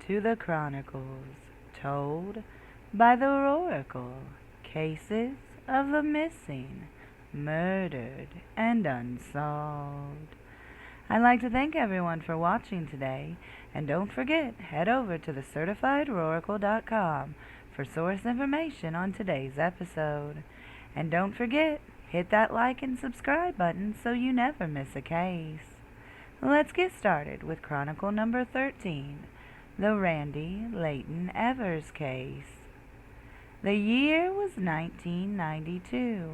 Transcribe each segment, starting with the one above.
to the Chronicles, told by the Oracle, cases of the missing, murdered, and unsolved. I'd like to thank everyone for watching today, and don't forget, head over to thecertifiedoracle.com for source information on today's episode. And don't forget, hit that like and subscribe button so you never miss a case. Let's get started with Chronicle number 13, the Randi Layton Evers case. The year was 1992.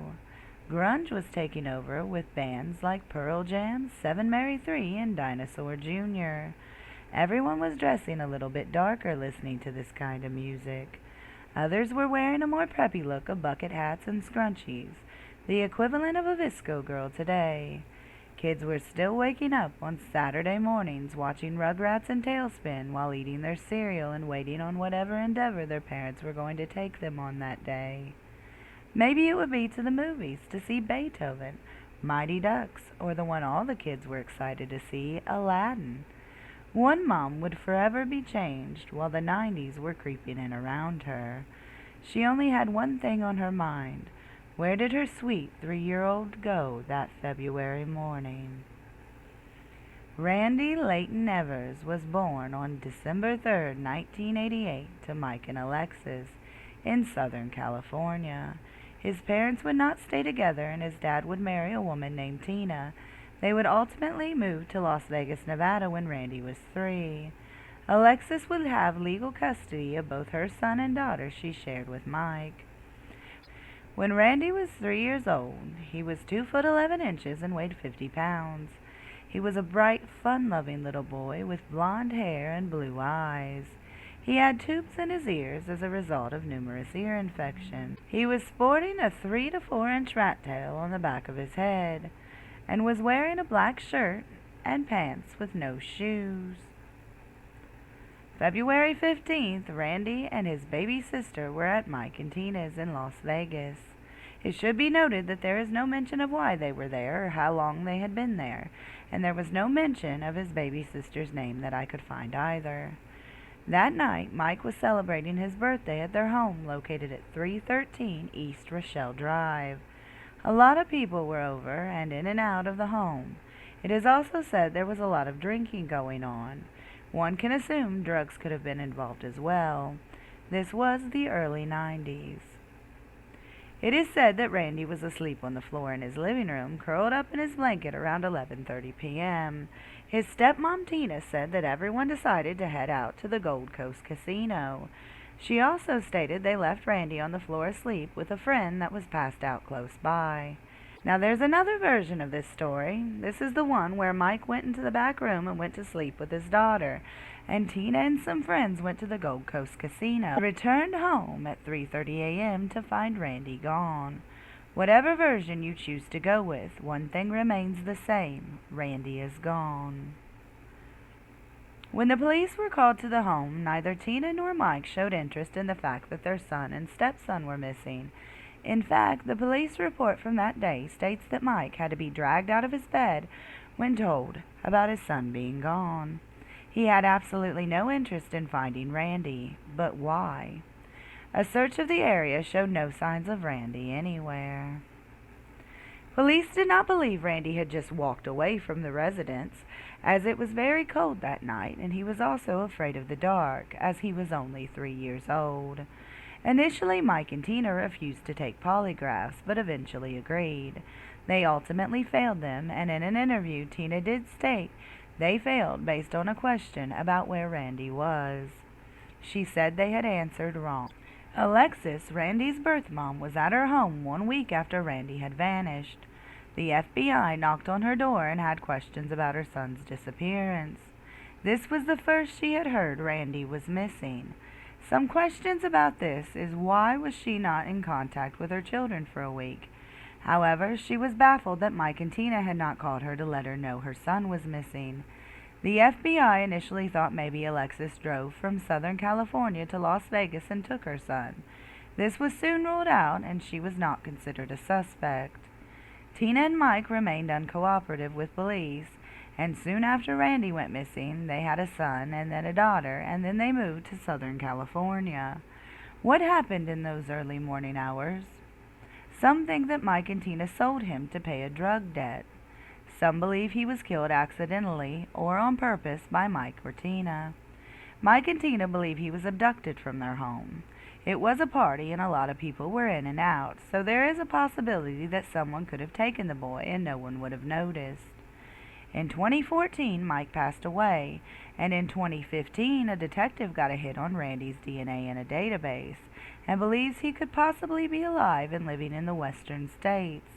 Grunge was taking over with bands like Pearl Jam, Seven Mary 3, and Dinosaur Jr. Everyone was dressing a little bit darker listening to this kind of music. Others were wearing a more preppy look of bucket hats and scrunchies, the equivalent of a Visco girl today. Kids were still waking up on Saturday mornings watching Rugrats and Tailspin while eating their cereal and waiting on whatever endeavor their parents were going to take them on that day. Maybe it would be to the movies to see Beethoven, Mighty Ducks, or the one all the kids were excited to see, Aladdin. One mom would forever be changed while the 90s were creeping in around her. She only had one thing on her mind. Where did her sweet 3-year-old go that February morning? Randi Layton Evers was born on December 3, 1988, to Mike and Alexis in Southern California. His parents would not stay together, and his dad would marry a woman named Tina. They would ultimately move to Las Vegas, Nevada when Randi was 3. Alexis would have legal custody of both her son and daughter she shared with Mike. When Randi was 3 years old, he was 2 foot 11 inches and weighed 50 pounds. He was a bright, fun-loving little boy with blonde hair and blue eyes. He had tubes in his ears as a result of numerous ear infections. He was sporting a 3 to 4 inch rat tail on the back of his head, and was wearing a black shirt and pants with no shoes. February 15th, Randi and his baby sister were at Mike and Tina's in Las Vegas. It should be noted that there is no mention of why they were there or how long they had been there, and there was no mention of his baby sister's name that I could find either. That night, Mike was celebrating his birthday at their home located at 313 East Rochelle Drive. A lot of people were over and in and out of the home. It is also said there was a lot of drinking going on. One can assume drugs could have been involved as well. This was the early 90s. It is said that Randi was asleep on the floor in his living room, curled up in his blanket around 11:30 p.m. His stepmom Tina said that everyone decided to head out to the Gold Coast Casino. She also stated they left Randi on the floor asleep with a friend that was passed out close by. Now there's another version of this story. This is the one where Mike went into the back room and went to sleep with his daughter, and Tina and some friends went to the Gold Coast Casino, returned home at 3:30 a.m. to find Randi gone. Whatever version you choose to go with, one thing remains the same: Randi is gone. When the police were called to the home, neither Tina nor Mike showed interest in the fact that their son and stepson were missing. In fact, the police report from that day states that Mike had to be dragged out of his bed when told about his son being gone. He had absolutely no interest in finding Randi, but why? A search of the area showed no signs of Randi anywhere. Police did not believe Randi had just walked away from the residence, as it was very cold that night, and he was also afraid of the dark, as he was only 3 years old. Initially, Mike and Tina refused to take polygraphs, but eventually agreed. They ultimately failed them, and in an interview, Tina did state they failed based on a question about where Randi was. She said they had answered wrong. Alexis, Randi's birth mom, was at her home 1 week after Randi had vanished. The FBI knocked on her door and had questions about her son's disappearance. This was the first she had heard Randi was missing. Some questions about this is why was she not in contact with her children for a week? However, she was baffled that Mike and Tina had not called her to let her know her son was missing. The FBI initially thought maybe Alexis drove from Southern California to Las Vegas and took her son. This was soon ruled out, and she was not considered a suspect. Tina and Mike remained uncooperative with police, And soon after Randy went missing, they had a son and then a daughter, and then they moved to Southern California. What happened in those early morning hours? Some think that Mike and Tina sold him to pay a drug debt. Some believe he was killed accidentally or on purpose by Mike or Tina. Mike and Tina believe he was abducted from their home. It was a party and a lot of people were in and out, so there is a possibility that someone could have taken the boy and no one would have noticed. In 2014, Mike passed away, and in 2015, a detective got a hit on Randy's DNA in a database and believes he could possibly be alive and living in the western states.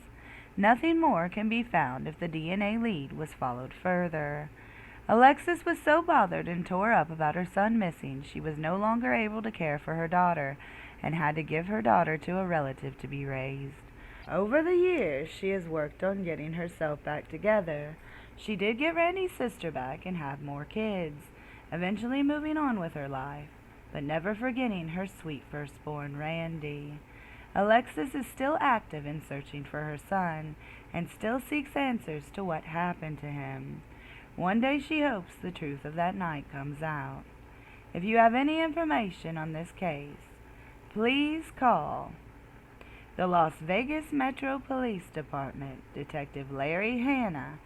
Nothing more can be found if the DNA lead was followed further. Alexis was so bothered and tore up about her son missing, she was no longer able to care for her daughter and had to give her daughter to a relative to be raised. Over the years, she has worked on getting herself back together. She did get Randy's sister back and have more kids, eventually moving on with her life, but never forgetting her sweet firstborn, Randy. Alexis is still active in searching for her son and still seeks answers to what happened to him. One day she hopes the truth of that night comes out. If you have any information on this case, please call the Las Vegas Metro Police Department, Detective Larry Hanna,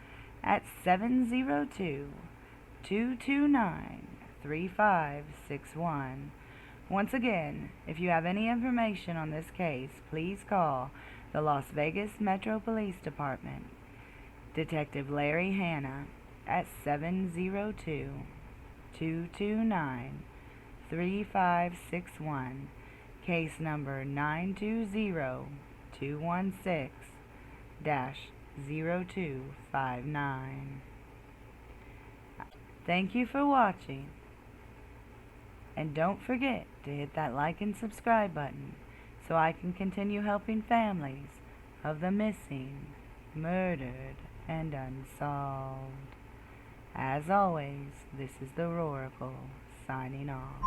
at 702-229-3561. Once again, if you have any information on this case, please call the Las Vegas Metro Police Department, Detective Larry Hanna, at 702-229-3561, case number 920216-0259. Thank you for watching, and don't forget to hit that like and subscribe button so I can continue helping families of the missing, murdered, and unsolved. As always, this is the Chronikle, signing off.